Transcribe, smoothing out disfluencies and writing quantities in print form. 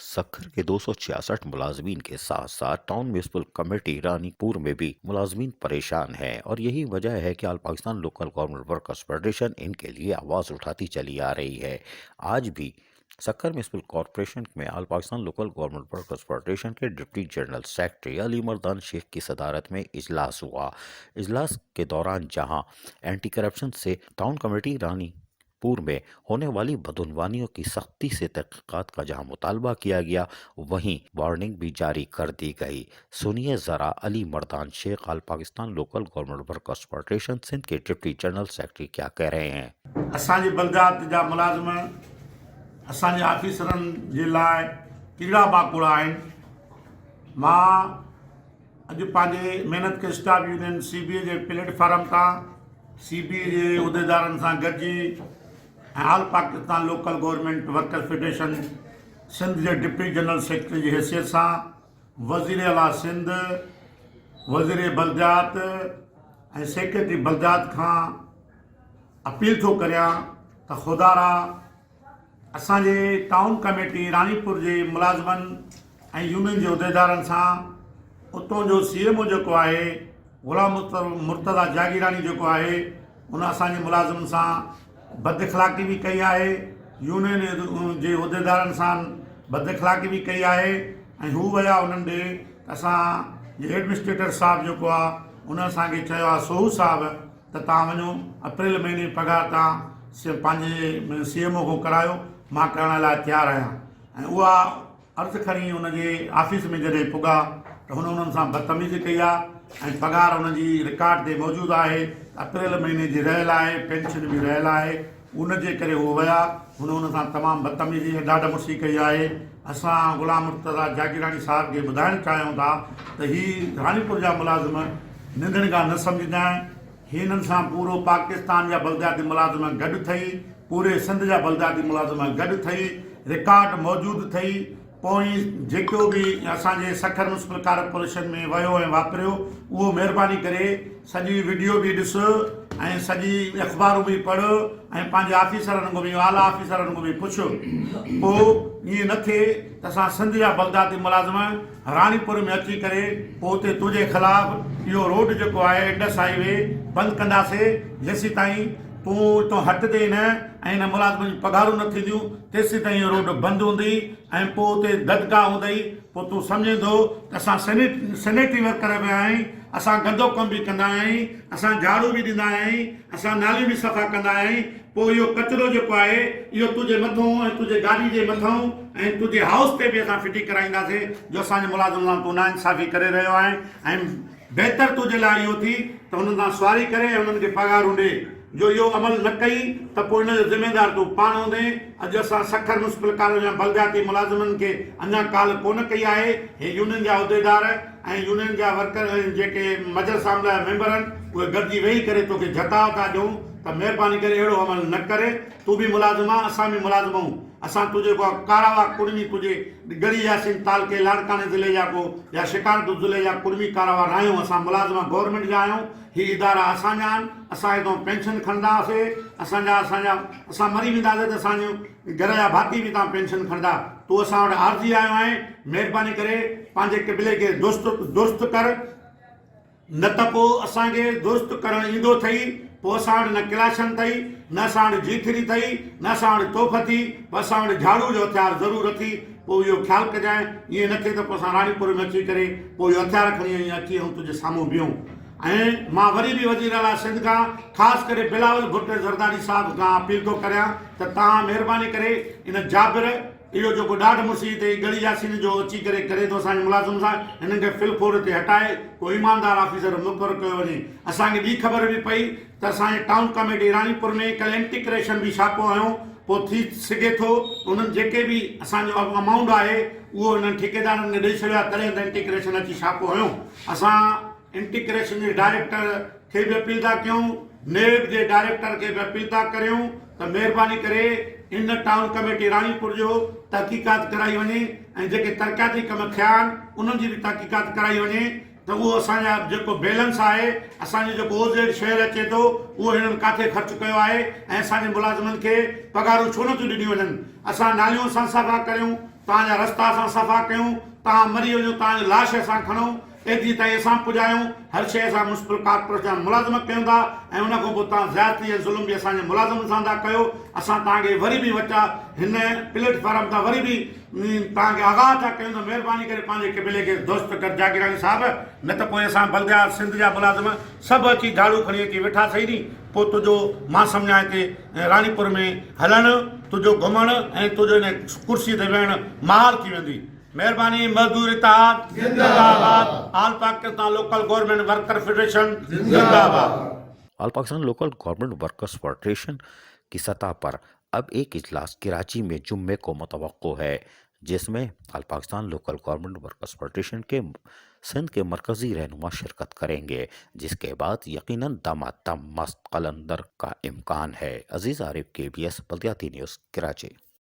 सक्खर के 266 मुलाजमीन के साथ साथ टाउन म्यूनिसिपल कमेटी रानीपुर में भी मुलाजमीन परेशान हैं और यही वजह है कि all Pakistan local government workers federation इनके लिए आवाज़ उठाती चली आ रही है। आज भी सक्खर म्यूनिसिपल कॉरपोरेशन में all Pakistan local government workers federation के deputy general secretary Ali Mardan Shaikh की सदारत में इजलास हुआ। इजलास के दौरान जहां एंटी करप्शन से टाउन कमेटी रानीपुर में होने वाली बदउनवानियों की सख्ती से तहकीकात का जहां मुतालबा किया गया, वहीं वार्निंग भी जारी कर दी गई। सुनिए जरा Ali Mardan Shaikh all Pakistan local government workers federation Sindh के डिप्टी जनरल सेक्रेटरी क्या कह रहे हैं। असांजे बलदात जा मुलाज़िम असांजे ऑफिसरनि जे लाइ कीड़ा बाकुड़ा आहिनि। मां अॼु पंहिंजे महिनत के स्टाफ यूनियन CBA जे प्लेटफार्म तां CBA जे उहिदेदारनि सां गॾिजी ऐं all Pakistan local government workers federation Sindh जे डिप्टी जनरल सेक्रेटरी जी हैसियत सां वज़ीर आला सिंध, वज़ीर बलदात ऐं सेक्रेटरी बलदात खां अपील थो करियां त खुदारा असांजे टाउन कमेटी रानीपुर जे मुलाज़िमनि ऐं यूनियन जे उहिदेदारनि सां उतां जो CMO जेको आहे ग़ुलाम मुर्तज़ा जागीरानी जेको आहे उन असांजे मुलाज़िमनि सां बद इख़लाक़ी बि कई आहे, यूनियन जे उहिदेदारनि सां बद इख़लाक़ी बि कई आहे ऐं हू विया उन्हनि ॾे असां एडमिनिस्ट्रेटर साहिबु जेको आहे उन असांखे चयो आहे सोहू साहिबु त तव्हां वञो अप्रैल महीने पघार तव्हां पंहिंजे CMO खां करायो, मां करण लाइ तयारु आहियां। ऐं उहा अर्ज़ु खणी हुनजे ऑफिस में जॾहिं पुॻा त हुन उन्हनि सां बदतमीज़ी कई आहे ऐं पघार हुनजी रिकॉर्ड ते मौजूदु आहे, अप्रैल महीने जी रहियल आहे, पेंशन बि रहियल आहे। उनजे करे उहो विया, हुन सां तमामु बदतमीज़ी ऐं ॾाढा मुसी कई आहे। असां ग़ुलाम मुर्तज़ा जागीरानी साहिब खे ॿुधाइणु चाहियूं था त हीअ रानीपुर जा मुलाज़िम निंदण खां न सम्झंदा आहिनि। हिननि सां पूरो पाकिस्तान जा बलदियाती मुलाज़िम गॾु थई, पूरे सिंध जा बलदियाती मुलाज़िम गॾु थई, रिकॉर्ड मौजूदु थई। पोइ जेको बि असांजे सक्खर म्यूनिसिपल कॉर्पोरेशन में वियो ऐं वापरियो उहो महिरबानी करे सॼी वीडियो बि ॾिस ऐं सॼी अख़बारूं बि पढ़ ऐं पंहिंजे ऑफिसरनि खां बि आला ऑफिसरनि खां बि पुछ। पोइ ईअं न थिए त असां सिंध जा बलदियाती मुलाज़िम रानीपुर में अची करे पोइ उते तुंहिंजे ख़िलाफ़ इहो रोड जेको आहे इंडस हाईवे बंदि कंदासीं जेसीं ताईं तूं हितां हटंदे न ऐं हिन मुलाज़िमनि जी पघारूं न थींदियूं तेसीं ताईं इहो रोड बंदि हूंदी ऐं पोइ उते ददगाह हूंदई। पोइ तूं सम्झंदो त असां सैनिटरी वर्कर बि आहियूं, असां गंदो कमु बि कंदा आहियूं, असां झाड़ू बि ॾींदा आहियूं, असां नालियूं बि सफ़ा कंदा आहियूं। पोइ इहो कचिरो जेको आहे इहो तुंहिंजे मथां ऐं तुंहिंजे गाॾी जे मथां ऐं तुंहिंजे हाउस ते बि असां फिटी कराईंदासीं जो असांजे मुलाज़िम सां तूं नाइंसाफ़ी करे रहियो आहीं। ऐं बहितर तुंहिंजे लाइ इहो थी त हुननि सां सुवारी करे ऐं उन्हनि खे पघारूं ॾे। जो इहो अमल न कई त पोइ हिन जो ज़िम्मेदार तूं पाण हूंदे। अॼु असां सक्खर म्यूनिसिपल कॉलेज जा बलदियाती मुलाज़िमनि खे अञा काल कोन कई आहे। हे यूनियन जा उहिदेदार ऐं यूनियन जा वर्कर जेके मजलिस आमला जा मेंबर आहिनि उहे गॾिजी वेही करे तोखे जताव था ॾियूं त महिरबानी करे अहिड़ो अमल न करे। तूं बि मुलाज़िम आहे, असां बि मुलाज़िम आहियूं। असां तुंहिंजे को कारावा कुर्मी तुंहिंजे गढ़ी यासीन तालके लाड़काने ज़िले जा को या शिकारपुर ज़िले जा कुर्मी कारावा न आहियूं। असां मुलाज़िम गवर्नमेंट जा आहियूं। हीअ इदारा असांजा आहिनि, असां हितां पेंशन खणंदासीं। असां मरी वेंदासीं त असांजो घर जा भाती बि तव्हां पेंशन खणंदा। तूं असां वटि आरज़ी आयो आहीं, महिरबानी करे पंहिंजे क़िबले खे दुरुस्त कर, न त पोइ असांखे दुरुस्त करणु ईंदो अथई। पोइ असां वटि न क्लाशन अथई, न असां वटि जीथरी अथई, न असां वटि तोहफ़ थी, पोइ असां वटि झाड़ू जो हथियार ज़रूरु अथई। पोइ इहो ख़्यालु कजांइ, ईअं न थिए त पोइ असां रानीपुर में अची करे पोइ इहो हथियार खणी अची ऐं तुंहिंजे साम्हूं बीहूं। ऐं मां वरी बि वज़ीर आला सिंध खां ख़ासि करे बिलावल भुट्टो ज़रदारी साहिब खां अपील थो करियां त तव्हां महिरबानी करे इन जाबिर इहो जेको ॾाढो मुसीबत गड़ी यासीन जो अची करे थो असांजे मुलाज़िम सां, हिननि खे फिलफोर ते हटाए को ईमानदार ऑफिसर मुक़ररु कयो वञे। असांखे ॿी ख़बर बि पई त असांजे टाउन कमेटी रानीपुर में कल्ह इंटीग्रेशन बि छापो आहियूं। पोइ थी सघे थो उन्हनि जेके बि असांजो अमाउंट आहे उहो हिननि ठेकेदारनि खे ॾेई छॾियो आहे, तॾहिं त इंटीग्रेशन अची छापो आहियूं। असां इंटीग्रेशन जे डायरेक्टर खे बि अपील था कयूं, नेब जे डायरेक्टर खे बि अपील था करियूं त महिरबानी करे इन टाउन कमेटी रानीपुर जो तहक़ीक़ात कराई वञे ऐं जेके तरक़ियाती कम थिया आहिनि उन्हनि जी बि तहक़ीक़ात कराई वञे त उहो असांजा जेको बैलेंस आहे, असांजो जेको OZ शहर अचे थो उहो हिननि किथे ख़र्चु कयो आहे ऐं असांजे मुलाज़िमनि खे पघारूं छो नथियूं ॾिनियूं वञनि। असां नालियूं सां सफ़ा करियूं तव्हांजा रस्ता असां सफ़ा कयूं, तव्हां मरी वञो, तव्हांजी लाश असां खणूं, एतिरी ताईं असां पुॼायूं। हर शइ असां म्युनिसिपल कॉर्पोरेशन मुलाज़िम कयूं था ऐं उन खां पोइ तव्हां ज़्यादती ऐं ज़ुल्म बि असांजे मुलाज़िम सां था कयो। असां तव्हांखे वरी बि वटा हिन प्लेटफॉर्म तां वरी बि तव्हांखे आगाह था कयूं त महिरबानी करे पंहिंजे क़िबले खे दुरुस्त कर जागीरानी साहिब, न त पोइ असां बल्दिया सिंध जा मुलाज़िम सभु अची झाड़ू खणी अची वेठा सही नी। पोइ तुंहिंजो मां सम्झां हिते रानीपुर में हलणु, तुंहिंजो घुमणु ऐं तुंहिंजो हिन कुर्सी ते वेहणु महाल थी वेंदी। मेहरबानी मजदूर इत्तेहाद जिंदाबाद, all Pakistan local government worker federation जिंदाबाद। All Pakistan local government workers federation की सतह पर अब एक इजलास कराची में जुम्मे को मुतवक्को है, जिसमें all Pakistan local government workers federation के सिंध के मरकजी रहनुमा शिरकत करेंगे, जिसके बाद यकीनन दमादम मस्त कलंदर का इम्कान है। अजीज आरिफ, KBS बल्दियाती न्यूज़, कराची।